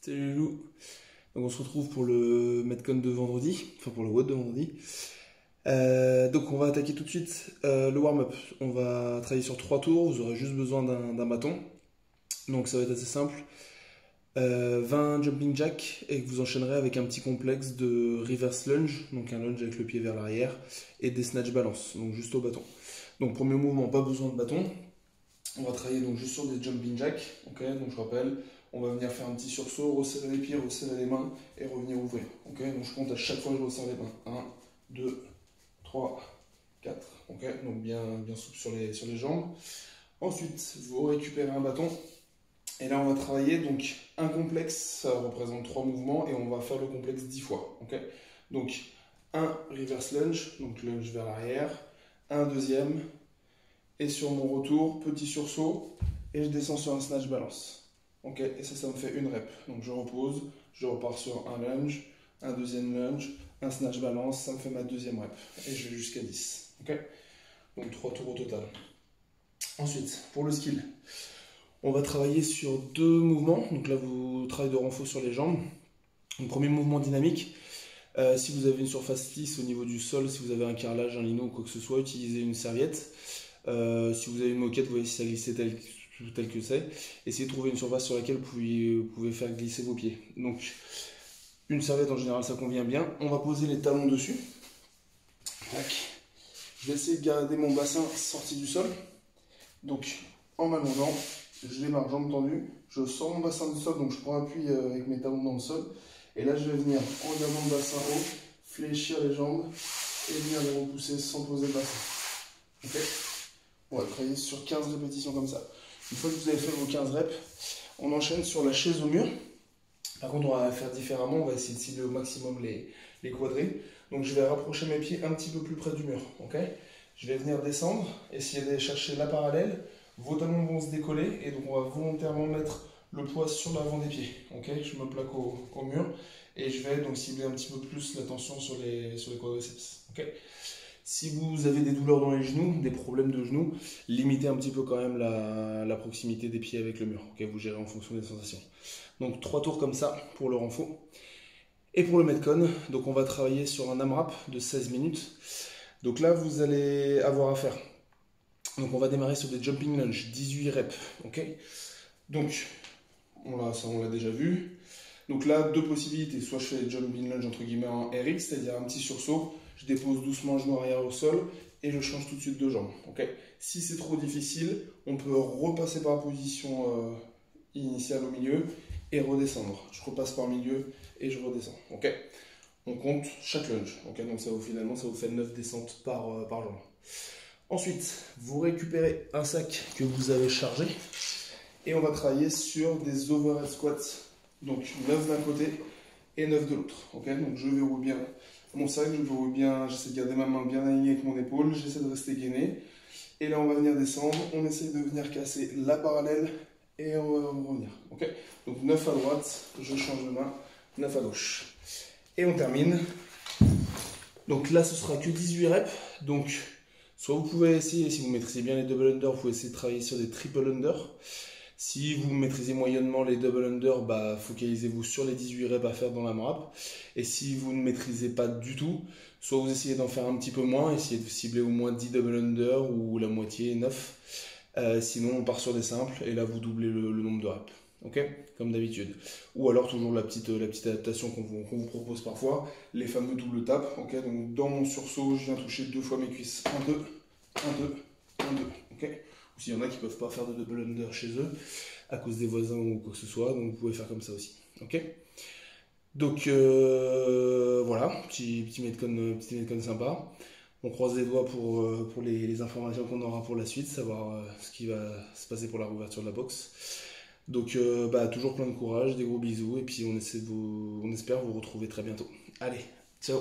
Salut les loups. Donc on se retrouve pour le Metcon de vendredi, enfin pour le WOD de vendredi. Donc on va attaquer tout de suite le warm-up. On va travailler sur 3 tours, vous aurez juste besoin d'un bâton. Donc ça va être assez simple. 20 jumping jack et que vous enchaînerez avec un petit complexe de reverse lunge, donc un lunge avec le pied vers l'arrière, et des snatch balance, donc juste au bâton. Donc premier mouvement, pas besoin de bâton. On va travailler donc juste sur des jumping jack. Ok, donc je rappelle, on va venir faire un petit sursaut, resserrer les pieds, resserrer les mains et revenir ouvrir. Ok, donc je compte à chaque fois que je resserre les mains. 1, 2, 3, 4. Ok, donc bien souple sur les jambes. Ensuite, vous récupérez un bâton. Et là, on va travailler donc un complexe, ça représente 3 mouvements et on va faire le complexe 10 fois. Ok, donc un reverse lunge, donc lunge vers l'arrière, un deuxième, et sur mon retour, petit sursaut, et je descends sur un snatch balance. Ok, et ça me fait une rep. Donc je repose, je repars sur un lunge, un deuxième lunge, un snatch balance, ça me fait ma deuxième rep. Et je vais jusqu'à 10. Ok, donc 3 tours au total. Ensuite, pour le skill, on va travailler sur 2 mouvements. Donc là, vous travaillez de renfort sur les jambes. Donc, premier mouvement dynamique. Si vous avez une surface lisse au niveau du sol, si vous avez un carrelage, un lino ou quoi que ce soit, utilisez une serviette. Si vous avez une moquette, vous voyez si ça glisse tel que c'est. Essayez de trouver une surface sur laquelle vous pouvez faire glisser vos pieds. Donc, une serviette en général, ça convient bien. On va poser les talons dessus. Tac. Je vais essayer de garder mon bassin sorti du sol. Donc, en m'allongeant, je démarre jambes tendues. Je sors mon bassin du sol, donc je prends appui avec mes talons dans le sol. Et là, je vais venir, en gardant le bassin haut, fléchir les jambes et venir les repousser sans poser le bassin. Ok ? On va travailler sur 15 répétitions comme ça. Une fois que vous avez fait vos 15 reps, on enchaîne sur la chaise au mur. Par contre, on va faire différemment. On va essayer de cibler au maximum les quadris. Donc, je vais rapprocher mes pieds un petit peu plus près du mur. Ok ? Je vais venir descendre, essayer d'aller chercher la parallèle. Vos talons vont se décoller et donc on va volontairement mettre le poids sur l'avant des pieds. Ok ? Je me plaque au mur et je vais donc cibler un petit peu plus la tension sur les quadriceps. Ok ? Si vous avez des douleurs dans les genoux, des problèmes de genoux, limitez un petit peu quand même la proximité des pieds avec le mur. Okay, vous gérez en fonction des sensations. Donc 3 tours comme ça pour le renfort. Et pour le Metcon, donc on va travailler sur un AMRAP de 16 minutes. Donc là, vous allez avoir à faire. Donc on va démarrer sur des jumping lunge, 18 reps. Okay, donc ça on l'a déjà vu. Donc là, 2 possibilités. Soit je fais des jumping lunge entre guillemets en RX, c'est-à-dire un petit sursaut. Je dépose doucement genou arrière au sol et je change tout de suite de jambe. Okay, si c'est trop difficile, on peut repasser par la position initiale au milieu et redescendre. Je repasse par le milieu et je redescends. Okay, on compte chaque lunge. Okay, donc finalement, ça vous fait 9 descentes par jambe. Ensuite, vous récupérez un sac que vous avez chargé et on va travailler sur des overhead squats. Donc 9 d'un côté et 9 de l'autre. Okay, donc je verrouille bien mon sac, je verrouille bien, j'essaie de garder ma main bien alignée avec mon épaule, j'essaie de rester gainé. Et là on va venir descendre, on essaie de venir casser la parallèle et on va revenir. Okay, donc 9 à droite, je change de main, 9 à gauche. Et on termine. Donc là ce sera que 18 reps. Donc soit vous pouvez essayer, si vous maîtrisez bien les double under, vous pouvez essayer de travailler sur des triple under. Si vous maîtrisez moyennement les double under, focalisez-vous sur les 18 reps à faire dans la MRAP. Et si vous ne maîtrisez pas du tout, soit vous essayez d'en faire un petit peu moins, essayez de cibler au moins 10 double under ou la moitié, 9. Sinon, on part sur des simples et là, vous doublez le nombre de reps. Okay, comme d'habitude. Ou alors, toujours la petite adaptation qu'on vous propose parfois, les fameux double tap. Okay, donc, dans mon sursaut, je viens toucher 2 fois mes cuisses. 1, 2, 1, 2, 1, 2. Okay, ou s'il y en a qui ne peuvent pas faire de double under chez eux à cause des voisins ou quoi que ce soit, donc vous pouvez faire comme ça aussi. Ok, donc voilà, petit Metcon sympa. On croise les doigts pour les informations qu'on aura pour la suite, savoir ce qui va se passer pour la réouverture de la boxe. Donc toujours plein de courage, des gros bisous et puis on espère vous retrouver très bientôt. Allez, ciao.